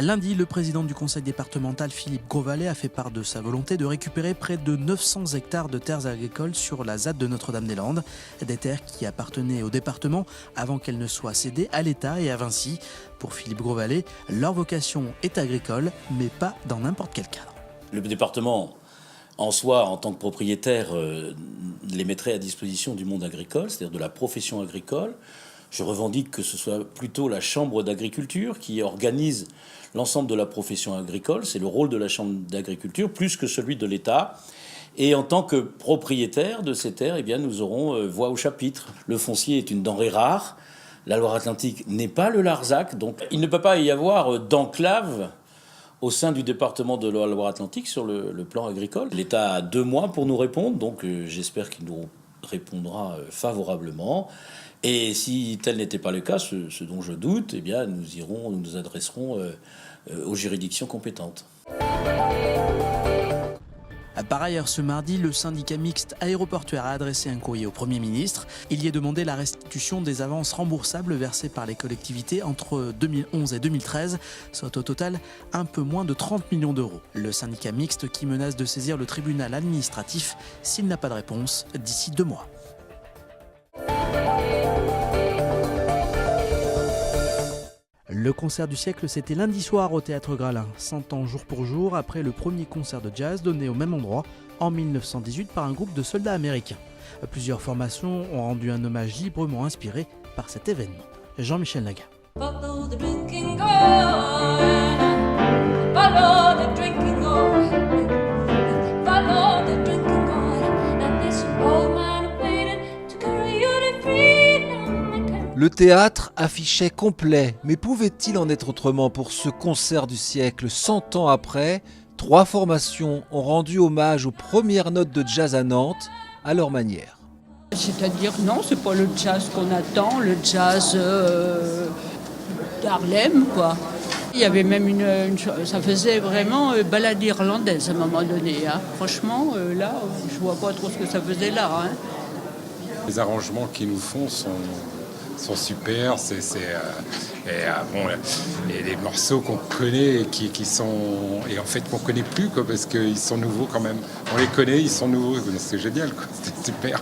Lundi, le président du conseil départemental, Philippe Grosvalet, a fait part de sa volonté de récupérer près de 900 hectares de terres agricoles sur la ZAD de Notre-Dame-des-Landes. Des terres qui appartenaient au département avant qu'elles ne soient cédées à l'État et à Vinci. Pour Philippe Grosvalet, leur vocation est agricole, mais pas dans n'importe quel cadre. Le département, en soi, en tant que propriétaire, les mettrait à disposition du monde agricole, c'est-à-dire de la profession agricole. Je revendique que ce soit plutôt la Chambre d'agriculture qui organise l'ensemble de la profession agricole. C'est le rôle de la Chambre d'agriculture, plus que celui de l'État. Et en tant que propriétaire de ces terres, eh bien, nous aurons voix au chapitre. Le foncier est une denrée rare. La Loire-Atlantique n'est pas le Larzac, donc il ne peut pas y avoir d'enclave au sein du département de la Loire-Atlantique sur le plan agricole. L'État a 2 mois pour nous répondre, donc j'espère qu'il nous répondra favorablement. Et si tel n'était pas le cas, ce dont je doute, eh bien, nous nous adresserons aux juridictions compétentes. Par ailleurs, ce mardi, le syndicat mixte aéroportuaire a adressé un courrier au Premier ministre. Il y est demandé la restitution des avances remboursables versées par les collectivités entre 2011 et 2013, soit au total un peu moins de 30 millions d'euros. Le syndicat mixte qui menace de saisir le tribunal administratif s'il n'a pas de réponse d'ici 2 mois. Le concert du siècle, c'était lundi soir au Théâtre Gralin, 100 ans jour pour jour après le premier concert de jazz donné au même endroit en 1918 par un groupe de soldats américains. Plusieurs formations ont rendu un hommage librement inspiré par cet événement. Jean-Michel Naga. Le théâtre affichait complet, mais pouvait-il en être autrement pour ce concert du siècle 100 ans après? 3 formations ont rendu hommage aux premières notes de jazz à Nantes, à leur manière. C'est-à-dire, non, c'est pas le jazz qu'on attend, le jazz d'Harlem, quoi. Il y avait même ça faisait vraiment balade irlandaise à un moment donné. Hein. Franchement, là, je vois pas trop ce que ça faisait là. Hein. Les arrangements qu'ils nous font sont super, et les morceaux qu'on connaît et qui sont et en fait qu'on connaît plus quoi, parce qu'ils sont nouveaux quand même. On les connaît, ils sont nouveaux, c'est génial quoi, c'est super.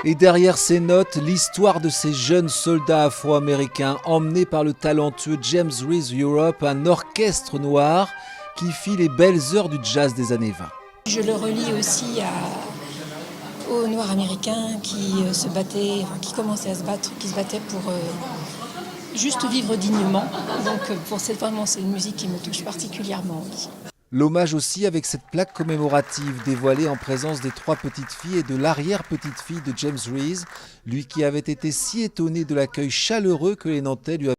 Et derrière ces notes, l'histoire de ces jeunes soldats afro-américains emmenés par le talentueux James Reese Europe, un orchestre noir qui fit les belles heures du jazz des années 20. Je le relie aussi aux Noirs américains qui se battaient, qui commençaient à se battre, qui se battaient pour juste vivre dignement. Donc c'est une musique qui me touche particulièrement. Oui. L'hommage aussi avec cette plaque commémorative dévoilée en présence des 3 petites filles et de l'arrière-petite-fille de James Reese, lui qui avait été si étonné de l'accueil chaleureux que les Nantais lui avaient